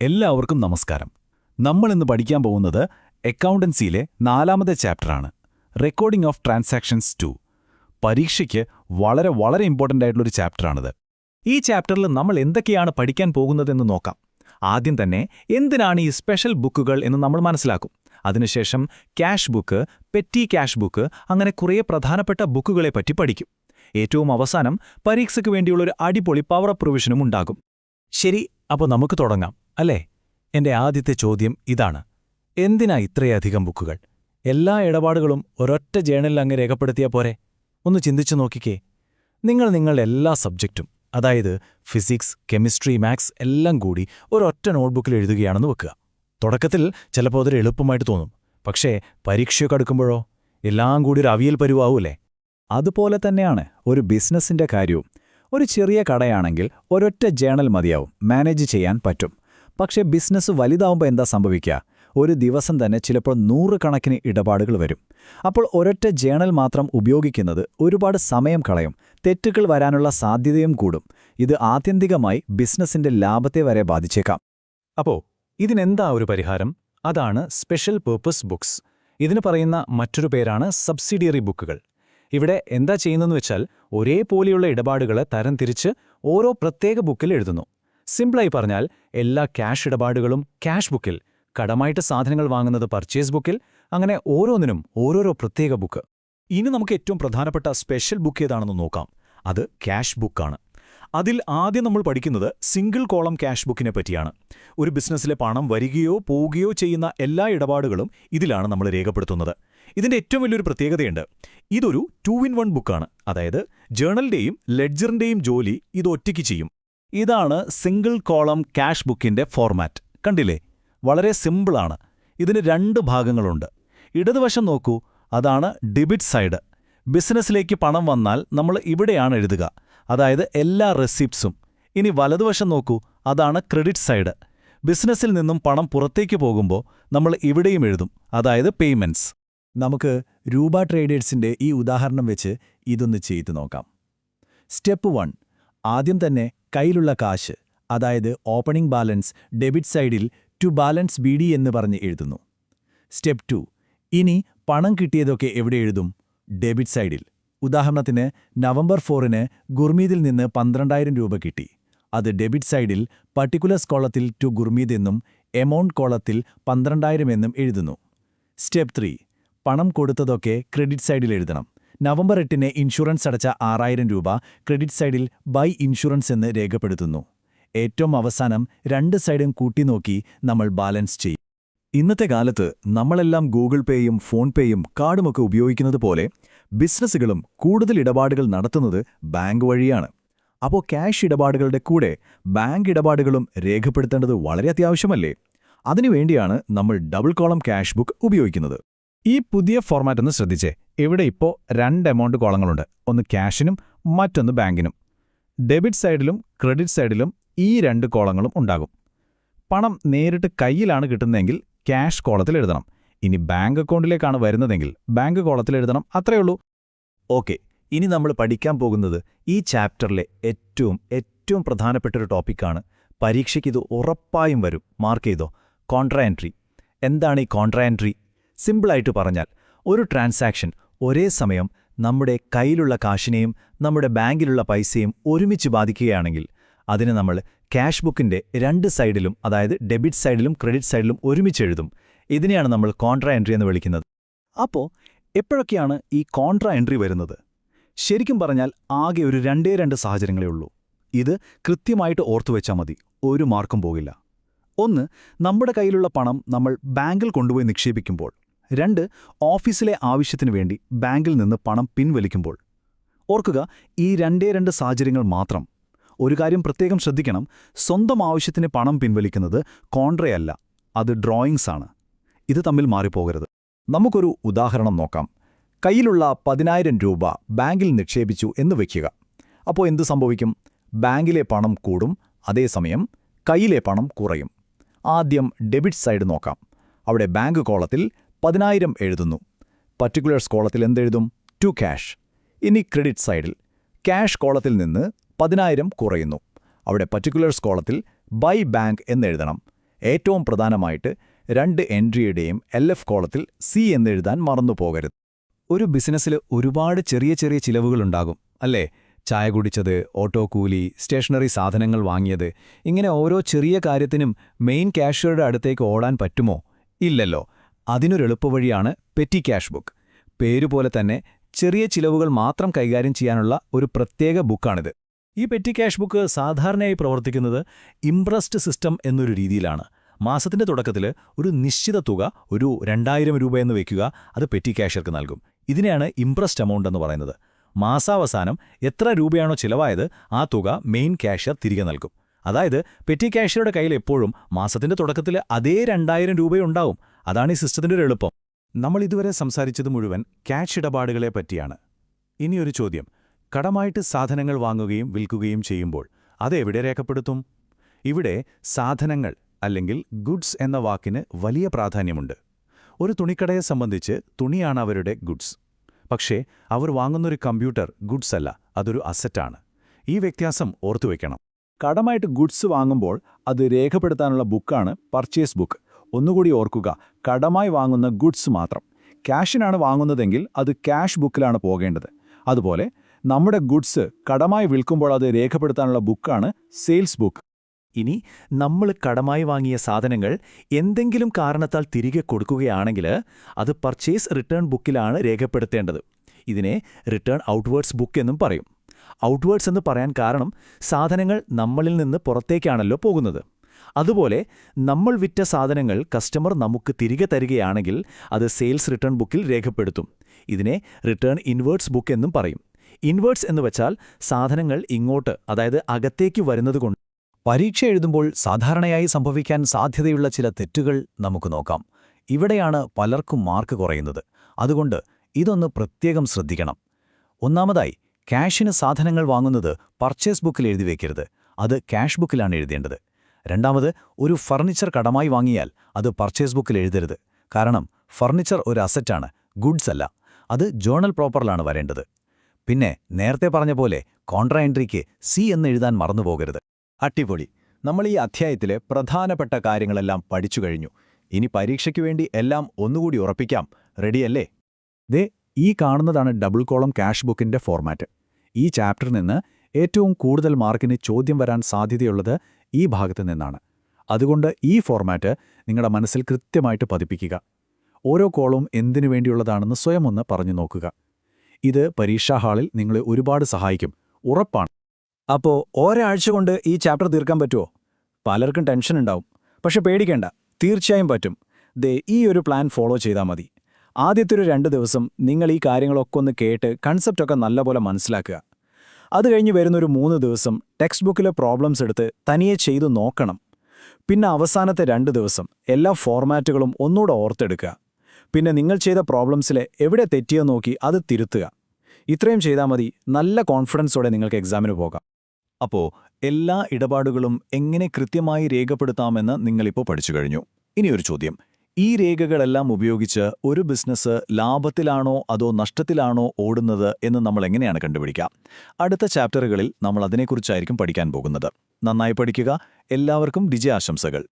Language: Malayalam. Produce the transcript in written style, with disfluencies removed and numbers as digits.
എല്ലാവർക്കും നമസ്കാരം. നമ്മൾ ഇന്ന് പഠിക്കാൻ പോകുന്നത് അക്കൗണ്ടൻസിയിലെ 4ാമത്തെ ചാപ്റ്ററാണ്, റെക്കോർഡിംഗ് ഓഫ് ട്രാൻസാക്ഷൻസ് 2. പരീക്ഷയ്ക്ക് വളരെ ഇമ്പോർട്ടൻ്റ് ആയിട്ടുള്ളൊരു ചാപ്റ്ററാണിത്. ഈ ചാപ്റ്ററിൽ നമ്മൾ എന്തൊക്കെയാണ് പഠിക്കാൻ പോകുന്നതെന്ന് നോക്കാം. ആദ്യം തന്നെ എന്തിനാണ് ഈ സ്പെഷ്യൽ ബുക്കുകൾ എന്ന് നമ്മൾ മനസ്സിലാക്കും. അതിനുശേഷം cash book, petty cash book, അങ്ങനെ കുറേ പ്രധാനപ്പെട്ട ബുക്കുകളെപ്പറ്റി പഠിക്കും. ഏറ്റവും അവസാനം പരീക്ഷയ്ക്ക് വേണ്ടിയുള്ളൊരു അടിപൊളി പവർ അപ്പ് റിവിഷനും ഉണ്ടാകും. ശരി, അപ്പോൾ നമുക്ക് തുടങ്ങാം അല്ലേ? എൻ്റെ ആദ്യത്തെ ചോദ്യം ഇതാണ്: എന്തിനാ ഇത്രയധികം ബുക്കുകൾ? എല്ലാ ഇടപാടുകളും ഒരൊറ്റ ജേണലിൽ അങ്ങ് രേഖപ്പെടുത്തിയാൽ പോരെ? ഒന്ന് ചിന്തിച്ചു നോക്കിക്കേ. നിങ്ങളുടെ എല്ലാ സബ്ജക്റ്റും, അതായത് ഫിസിക്സ്, കെമിസ്ട്രി, മാത്സ് എല്ലാം കൂടി ഒരൊറ്റ നോട്ട്ബുക്കിൽ എഴുതുകയാണെന്ന് വെക്കുക. തുടക്കത്തിൽ ചിലപ്പോൾ അതൊരു എളുപ്പമായിട്ട് തോന്നും. പക്ഷേ പരീക്ഷയൊക്കെ അടുക്കുമ്പോഴോ എല്ലാം കൂടി ഒരു അവിയൽ പരുവാവൂലേ? അതുപോലെ തന്നെയാണ് ഒരു ബിസിനസ്സിന്റെ കാര്യവും. ഒരു ചെറിയ കടയാണെങ്കിൽ ഒരൊറ്റ ജേണൽ മതിയാവും, മാനേജ് ചെയ്യാൻ പറ്റും. പക്ഷേ ബിസിനസ് വലുതാവുമ്പോൾ എന്താ സംഭവിക്കുക? ഒരു ദിവസം തന്നെ ചിലപ്പോൾ 100 കണക്കിന് ഇടപാടുകൾ വരും. അപ്പോൾ ഒരൊറ്റ ജേണൽ മാത്രം ഉപയോഗിക്കുന്നത് ഒരുപാട് സമയം കളയും, തെറ്റുകൾ വരാനുള്ള സാധ്യതയും കൂടും. ഇത് ആത്യന്തികമായി ബിസിനസിന്റെ ലാഭത്തെ വരെ ബാധിച്ചേക്കാം. അപ്പോൾ ഇതിനെന്താ ഒരു പരിഹാരം? അതാണ് സ്പെഷ്യൽ പേർപ്പസ് ബുക്സ്. ഇതിന് പറയുന്ന മറ്റൊരു പേരാണ് സബ്സിഡിയറി ബുക്കുകൾ. ഇവിടെ എന്താ ചെയ്യുന്നതെന്ന് വെച്ചാൽ, ഒരേപോലെയുള്ള ഇടപാടുകളെ തരംതിരിച്ച് ഓരോ പ്രത്യേക ബുക്കിൽ എഴുതുന്നു. സിംപിളായി പറഞ്ഞാൽ, എല്ലാ ക്യാഷ് ഇടപാടുകളും ക്യാഷ് ബുക്കിൽ, കടമായിട്ട് സാധനങ്ങൾ വാങ്ങുന്നത് പർച്ചേസ് ബുക്കിൽ, അങ്ങനെ ഓരോന്നിനും ഓരോരോ പ്രത്യേക ബുക്ക്. ഇനി നമുക്ക് ഏറ്റവും പ്രധാനപ്പെട്ട സ്പെഷ്യൽ ബുക്ക് ഏതാണെന്ന് നോക്കാം. അത് ക്യാഷ് ബുക്കാണ്. അതിൽ ആദ്യം നമ്മൾ പഠിക്കുന്നത് സിംഗിൾ കോളം ക്യാഷ് ബുക്കിനെ പറ്റിയാണ്. ഒരു ബിസിനസ്സിലെ പണം വരികയോ പോവുകയോ ചെയ്യുന്ന എല്ലാ ഇടപാടുകളും ഇതിലാണ് നമ്മൾ രേഖപ്പെടുത്തുന്നത്. ഇതിന്റെ ഏറ്റവും വലിയൊരു പ്രത്യേകതയുണ്ട്. ഇതൊരു 2-in-1 ബുക്കാണ്. അതായത് ജേണലിന്റെയും ലെഡ്ജറിന്റെയും ജോലി ഇത് ഒറ്റയ്ക്ക് ചെയ്യും. ഇതാണ് സിംഗിൾ കോളം ക്യാഷ് ബുക്കിന്റെ ഫോർമാറ്റ്. കണ്ടില്ലേ? വളരെ സിമ്പിളാണ്. ഇതിന് 2 ഭാഗങ്ങളുണ്ട്. ഇടതുവശം നോക്കൂ, അതാണ് ഡെബിറ്റ് സൈഡ്. ബിസിനസ്സിലേക്ക് പണം വന്നാൽ നമ്മൾ ഇവിടെയാണ് എഴുതുക, അതായത് എല്ലാ റെസിപ്റ്റ്സും. ഇനി വലതുവശം നോക്കൂ, അതാണ് ക്രെഡിറ്റ് സൈഡ്. ബിസിനസ്സിൽ നിന്നും പണം പുറത്തേക്ക് പോകുമ്പോൾ നമ്മൾ ഇവിടെയും എഴുതും, അതായത് പേയ്മെന്റ്സ്. നമുക്ക് രൂപ ട്രേഡേഴ്സിന്റെ ഈ ഉദാഹരണം വെച്ച് ഇതൊന്ന് ചെയ്തു നോക്കാം. സ്റ്റെപ്പ് 1: ആദ്യം തന്നെ കയ്യിലുള്ള കാശ്, അതായത് ഓപ്പണിംഗ് ബാലൻസ്, ഡെബിറ്റ് സൈഡിൽ ടു ബാലൻസ് BD എന്ന് പറഞ്ഞ് എഴുതുന്നു. സ്റ്റെപ്പ് 2: ഇനി പണം കിട്ടിയതൊക്കെ എവിടെ എഴുതും? ഡെബിറ്റ് സൈഡിൽ. ഉദാഹരണത്തിന് നവംബർ 4-ന് ഗുർമീതിൽ നിന്ന് 12,000 രൂപ കിട്ടി. അത് ഡെബിറ്റ് സൈഡിൽ പർട്ടിക്കുലർസ് കോളത്തിൽ ടു ഗുർമീത് എന്നും എമൗണ്ട് കോളത്തിൽ 12,000 എന്നും എഴുതുന്നു. സ്റ്റെപ്പ് 3: പണം കൊടുത്തതൊക്കെ ക്രെഡിറ്റ് സൈഡിൽ എഴുതണം. നവംബർ 8-ന് ഇൻഷുറൻസ് അടച്ച 6,000 രൂപ ക്രെഡിറ്റ് സൈഡിൽ ബൈ ഇൻഷുറൻസ് എന്ന് രേഖപ്പെടുത്തുന്നു. ഏറ്റവും അവസാനം 2 സൈഡും കൂട്ടിനോക്കി നമ്മൾ ബാലൻസ് ചെയ്യും. ഇന്നത്തെ കാലത്ത് നമ്മളെല്ലാം ഗൂഗിൾ പേയും ഫോൺ പേയും കാർഡുമൊക്കെ ഉപയോഗിക്കുന്നത് പോലെ ബിസിനസ്സുകളും കൂടുതൽ ഇടപാടുകൾ നടത്തുന്നത് ബാങ്ക് വഴിയാണ്. അപ്പോൾ ക്യാഷ് ഇടപാടുകളുടെ കൂടെ ബാങ്ക് ഇടപാടുകളും രേഖപ്പെടുത്തേണ്ടത് വളരെ അത്യാവശ്യമല്ലേ? അതിനുവേണ്ടിയാണ് നമ്മൾ ഡബിൾ കോളം ക്യാഷ് ബുക്ക് ഉപയോഗിക്കുന്നത്. ഈ പുതിയ ഫോർമാറ്റ് ഒന്ന് ശ്രദ്ധിച്ചേ. ഇവിടെ ഇപ്പോൾ 2 എമൗണ്ട് കോളങ്ങളുണ്ട്. ഒന്ന് ക്യാഷിനും മറ്റൊന്ന് ബാങ്കിനും. ഡെബിറ്റ് സൈഡിലും ക്രെഡിറ്റ് സൈഡിലും ഈ 2 കോളങ്ങളും ഉണ്ടാകും. പണം നേരിട്ട് കയ്യിലാണ് കിട്ടുന്നതെങ്കിൽ ക്യാഷ് കോളത്തിൽ എഴുതണം. ഇനി ബാങ്ക് അക്കൗണ്ടിലേക്കാണ് വരുന്നതെങ്കിൽ ബാങ്ക് കോളത്തിൽ എഴുതണം. അത്രയുള്ളൂ. ഓക്കെ, ഇനി നമ്മൾ പഠിക്കാൻ പോകുന്നത് ഈ ചാപ്റ്ററിലെ ഏറ്റവും പ്രധാനപ്പെട്ടൊരു ടോപ്പിക്കാണ്. പരീക്ഷയ്ക്ക് ഇത് ഉറപ്പായും വരും, മാർക്ക് ചെയ്തോ. Contra entry. എന്താണ് ഈ കോൺട്രാ എൻട്രി? സിമ്പിളായിട്ട് പറഞ്ഞാൽ, ഒരു ട്രാൻസാക്ഷൻ ഒരേ സമയം നമ്മുടെ കയ്യിലുള്ള കാശിനെയും നമ്മുടെ ബാങ്കിലുള്ള പൈസയും ഒരുമിച്ച് ബാധിക്കുകയാണെങ്കിൽ അതിന് നമ്മൾ ക്യാഷ് ബുക്കിന്റെ 2 സൈഡിലും, അതായത് ഡെബിറ്റ് സൈഡിലും ക്രെഡിറ്റ് സൈഡിലും ഒരുമിച്ച് എഴുതും. ഇതിനെയാണ് നമ്മൾ കോൺട്രാ എൻട്രി എന്ന് വിളിക്കുന്നത്. അപ്പോൾ എപ്പോഴൊക്കെയാണ് ഈ കോൺട്രാ എൻട്രി വരുന്നത്? ശരിക്കും പറഞ്ഞാൽ ആകെ ഒരു 2 സാഹചര്യങ്ങളേ ഉള്ളൂ. ഇത് കൃത്യമായിട്ട് ഓർത്തുവെച്ചാൽ മതി, ഒരു മാർക്കും പോകില്ല. 1, നമ്മുടെ കയ്യിലുള്ള പണം നമ്മൾ ബാങ്കിൽ കൊണ്ടുപോയി നിക്ഷേപിക്കുമ്പോൾ. 2, ഓഫീസിലെ ആവശ്യത്തിനു വേണ്ടി ബാങ്കിൽ നിന്ന് പണം പിൻവലിക്കുമ്പോൾ. ഓർക്കുക, ഈ 2 സാഹചര്യങ്ങൾ മാത്രം. ഒരു കാര്യം പ്രത്യേകം ശ്രദ്ധിക്കണം: സ്വന്തം ആവശ്യത്തിന് പണം പിൻവലിക്കുന്നത് കോൺട്രയല്ല, അത് ഡ്രോയിങ്സ് ആണ്. ഇത് തമ്മിൽ മാറിപ്പോകരുത്. നമുക്കൊരു ഉദാഹരണം നോക്കാം. കയ്യിലുള്ള 10,000 രൂപ ബാങ്കിൽ നിക്ഷേപിച്ചു എന്ന് വയ്ക്കുക. അപ്പോൾ എന്തു സംഭവിക്കും? ബാങ്കിലെ പണം കൂടും, അതേസമയം കയ്യിലെ പണം കുറയും. ആദ്യം ഡെബിറ്റ് സൈഡ് നോക്കാം. അവിടെ ബാങ്ക് കോളത്തിൽ 10,000 എഴുതുന്നു. പർട്ടിക്കുലർസ് കോളത്തിൽ എന്തെഴുതും? To cash. ഇനി ക്രെഡിറ്റ് സൈഡിൽ ക്യാഷ് കോളത്തിൽ നിന്ന് 10,000 കുറയുന്നു. അവിടെ പർട്ടിക്കുലർസ് കോളത്തിൽ ബൈ ബാങ്ക് എന്നെഴുതണം. ഏറ്റവും പ്രധാനമായിട്ട് 2 എൻട്രിയുടെയും LF കോളത്തിൽ സി എന്നെഴുതാൻ മറന്നുപോകരുത്. ഒരു ബിസിനസ്സിൽ ഒരുപാട് ചെറിയ ചെറിയ ചിലവുകളുണ്ടാകും അല്ലേ? ചായ കുടിച്ചത്, ഓട്ടോ കൂലി, സ്റ്റേഷനറി സാധനങ്ങൾ വാങ്ങിയത്, ഇങ്ങനെ ഓരോ ചെറിയ കാര്യത്തിനും മെയിൻ ക്യാഷ്യറുടെ അടുത്തേക്ക് ഓടാൻ പറ്റുമോ? ഇല്ലല്ലോ. അതിനൊരു എളുപ്പവഴിയാണ് പെറ്റി ക്യാഷ് ബുക്ക്. പേരുപോലെ തന്നെ ചെറിയ ചിലവുകൾ മാത്രം കൈകാര്യം ചെയ്യാനുള്ള ഒരു പ്രത്യേക ബുക്കാണിത്. ഈ പെറ്റി ക്യാഷ് ബുക്ക് സാധാരണയായി പ്രവർത്തിക്കുന്നത് ഇംപ്രസ്ഡ് സിസ്റ്റം എന്നൊരു രീതിയിലാണ്. മാസത്തിന്റെ തുടക്കത്തിൽ ഒരു നിശ്ചിത തുക, ഒരു 2000 രൂപയെന്ന് വയ്ക്കുക, അത് പെറ്റി ക്യാഷ്യർക്ക് നൽകും. ഇതിനെയാണ് ഇംപ്രസ്ഡ് എമൗണ്ട് എന്ന് പറയുന്നത്. മാസാവസാനം എത്ര രൂപയാണോ ചിലവായത് ആ തുക മെയിൻ ക്യാഷ്യർ തിരികെ നൽകും. അതായത് പെറ്റി ക്യാഷ്യറുടെ കയ്യിൽ എപ്പോഴും മാസത്തിന്റെ തുടക്കത്തിൽ അതേ 2000 രൂപയുണ്ടാവും. അതാണ് ഈ സിസ്റ്റത്തിന്റെ ഒരു എളുപ്പം. നമ്മൾ ഇതുവരെ സംസാരിച്ചത് മുഴുവൻ ക്യാഷ് ഇടപാടുകളെ പറ്റിയാണ്. ഇനിയൊരു ചോദ്യം: കടമായിട്ട് സാധനങ്ങൾ വാങ്ങുകയും വിൽക്കുകയും ചെയ്യുമ്പോൾ അത് എവിടെ രേഖപ്പെടുത്തും? ഇവിടെ സാധനങ്ങൾ അല്ലെങ്കിൽ ഗുഡ്സ് എന്ന വാക്കിന് വലിയ പ്രാധാന്യമുണ്ട്. ഒരു തുണിക്കടയെ സംബന്ധിച്ച് തുണിയാണ് അവരുടെ ഗുഡ്സ്. പക്ഷേ അവർ വാങ്ങുന്നൊരു കമ്പ്യൂട്ടർ ഗുഡ്സ് അല്ല, അതൊരു അസറ്റാണ്. ഈ വ്യത്യാസം ഓർത്തുവെക്കണം. കടമായിട്ട് ഗുഡ്സ് വാങ്ങുമ്പോൾ അത് രേഖപ്പെടുത്താനുള്ള ബുക്കാണ് പർച്ചേസ് ബുക്ക്. ഒന്നുകൂടി ഓർക്കുക, കടമായി വാങ്ങുന്ന ഗുഡ്സ് മാത്രം. ക്യാഷിനാണ് വാങ്ങുന്നതെങ്കിൽ അത് ക്യാഷ് ബുക്കിലാണ് പോകേണ്ടത്. അതുപോലെ നമ്മുടെ ഗുഡ്സ് കടമായി വിൽക്കുമ്പോൾ അത് രേഖപ്പെടുത്താനുള്ള ബുക്കാണ് സെയിൽസ് ബുക്ക്. ഇനി നമ്മൾ കടമായി വാങ്ങിയ സാധനങ്ങൾ എന്തെങ്കിലും കാരണത്താൽ തിരികെ കൊടുക്കുകയാണെങ്കിൽ അത് പർച്ചേസ് റിട്ടേൺ ബുക്കിലാണ് രേഖപ്പെടുത്തേണ്ടത്. ഇതിനെ റിട്ടേൺ ഔട്ട്വേർഡ്സ് ബുക്ക് എന്നും പറയും. ഔട്ട്വേർഡ്സ് എന്ന് പറയാൻ കാരണം സാധനങ്ങൾ നമ്മളിൽ നിന്ന് പുറത്തേക്കാണല്ലോ പോകുന്നത്. അതുപോലെ നമ്മൾ വിറ്റ സാധനങ്ങൾ കസ്റ്റമർ നമുക്ക് തിരികെ തരികയാണെങ്കിൽ അത് സെയിൽസ് റിട്ടേൺ ബുക്കിൽ രേഖപ്പെടുത്തും. ഇതിനെ റിട്ടേൺ ഇൻവേർഡ്സ് ബുക്ക് എന്നും പറയും. ഇൻവേർഡ്സ് എന്ന് വെച്ചാൽ സാധനങ്ങൾ ഇങ്ങോട്ട്, അതായത് അകത്തേക്ക് വരുന്നതുകൊണ്ട്. പരീക്ഷ എഴുതുമ്പോൾ സാധാരണയായി സംഭവിക്കാൻ സാധ്യതയുള്ള ചില തെറ്റുകൾ നമുക്ക് നോക്കാം. ഇവിടെയാണ് പലർക്കും മാർക്ക് കുറയുന്നത്. അതുകൊണ്ട് ഇതൊന്ന് പ്രത്യേകം ശ്രദ്ധിക്കണം. ഒന്നാമതായി, ക്യാഷിന് സാധനങ്ങൾ വാങ്ങുന്നത് പർച്ചേസ് ബുക്കിൽ എഴുതി വയ്ക്കരുത്. അത് ക്യാഷ് ബുക്കിലാണ് എഴുതേണ്ടത്. രണ്ടാമത്, ഒരു ഫർണിച്ചർ കടമായി വാങ്ങിയാൽ അത് പർച്ചേസ് ബുക്കിൽ എഴുതരുത്. കാരണം ഫർണിച്ചർ ഒരു അസറ്റാണ്, ഗുഡ്സ് അല്ല. അത് ജേണൽ പ്രോപ്പറിലാണ് വരേണ്ടത്. പിന്നെ നേരത്തെ പറഞ്ഞ പോലെ കോൺട്രാ എൻട്രിക്ക് സി എന്ന് എഴുതാൻ മറന്നുപോകരുത്. അടിപൊളി! നമ്മൾ ഈ അധ്യായത്തിലെ പ്രധാനപ്പെട്ട കാര്യങ്ങളെല്ലാം പഠിച്ചു കഴിഞ്ഞു. ഇനി പരീക്ഷയ്ക്ക് വേണ്ടി എല്ലാം ഒന്നുകൂടി ഉറപ്പിക്കാം. റെഡിയല്ലേ? ദേ, ഈ കാണുന്നതാണ് ഡബിൾ കോളം ക്യാഷ് ബുക്കിന്റെ ഫോർമാറ്റ്. ഈ ചാപ്റ്ററിൽ നിന്ന് ഏറ്റവും കൂടുതൽ മാർക്കിന് ചോദ്യം വരാൻ സാധ്യതയുള്ളത് ഈ ഭാഗത്ത് നിന്നാണ്. അതുകൊണ്ട് ഈ ഫോർമാറ്റ് നിങ്ങളുടെ മനസ്സിൽ കൃത്യമായിട്ട് പതിപ്പിക്കുക. ഓരോ കോളവും എന്തിനു വേണ്ടിയുള്ളതാണെന്ന് സ്വയം ഒന്ന് പറഞ്ഞു നോക്കുക. ഇത് പരീക്ഷാ ഹാളിൽ നിങ്ങളെ ഒരുപാട് സഹായിക്കും, ഉറപ്പാണ്. അപ്പോ ഒരാഴ്ച കൊണ്ട് ഈ ചാപ്റ്റർ തീർക്കാൻ പറ്റുമോ? പലർക്കും ടെൻഷൻ ഉണ്ടാവും. പക്ഷെ പേടിക്കേണ്ട, തീർച്ചയായും പറ്റും. ദേ, ഈ ഒരു പ്ലാൻ ഫോളോ ചെയ്താൽ മതി. ആദ്യത്തെ 2 ദിവസം നിങ്ങൾ ഈ കാര്യങ്ങളൊക്കെ ഒന്ന് കേട്ട് കൺസെപ്റ്റൊക്കെ നല്ലപോലെ മനസ്സിലാക്കുക. അത് കഴിഞ്ഞ് വരുന്നൊരു 3 ദിവസം ടെക്സ്റ്റ് ബുക്കിലെ പ്രോബ്ലംസ് എടുത്ത് തനിയെ ചെയ്തു നോക്കണം. പിന്നെ അവസാനത്തെ 2 ദിവസം എല്ലാ ഫോർമാറ്റുകളും ഒന്നുകൂടെ ഓർത്തെടുക്കുക. പിന്നെ നിങ്ങൾ ചെയ്ത പ്രോബ്ലംസിലെ എവിടെ തെറ്റിയോ നോക്കി അത് തിരുത്തുക. ഇത്രയും ചെയ്താൽ മതി. നല്ല കോൺഫിഡൻസോടെ നിങ്ങൾക്ക് എക്സാമിന് പോകാം. അപ്പോൾ എല്ലാ ഇടപാടുകളും എങ്ങനെ കൃത്യമായി രേഖപ്പെടുത്താമെന്ന് നിങ്ങളിപ്പോൾ പഠിച്ചു കഴിഞ്ഞു. ഇനിയൊരു ചോദ്യം: ഈ രേഖകളെല്ലാം ഉപയോഗിച്ച് ഒരു ബിസിനസ് ലാഭത്തിലാണോ അതോ നഷ്ടത്തിലാണോ ഓടുന്നത് എന്ന് നമ്മൾ എങ്ങനെയാണ് കണ്ടുപിടിക്കുക? അടുത്ത ചാപ്റ്ററുകളിൽ നമ്മൾ അതിനെക്കുറിച്ചായിരിക്കും പഠിക്കാൻ പോകുന്നത്. നന്നായി പഠിക്കുക. എല്ലാവർക്കും വിജയാശംസകൾ.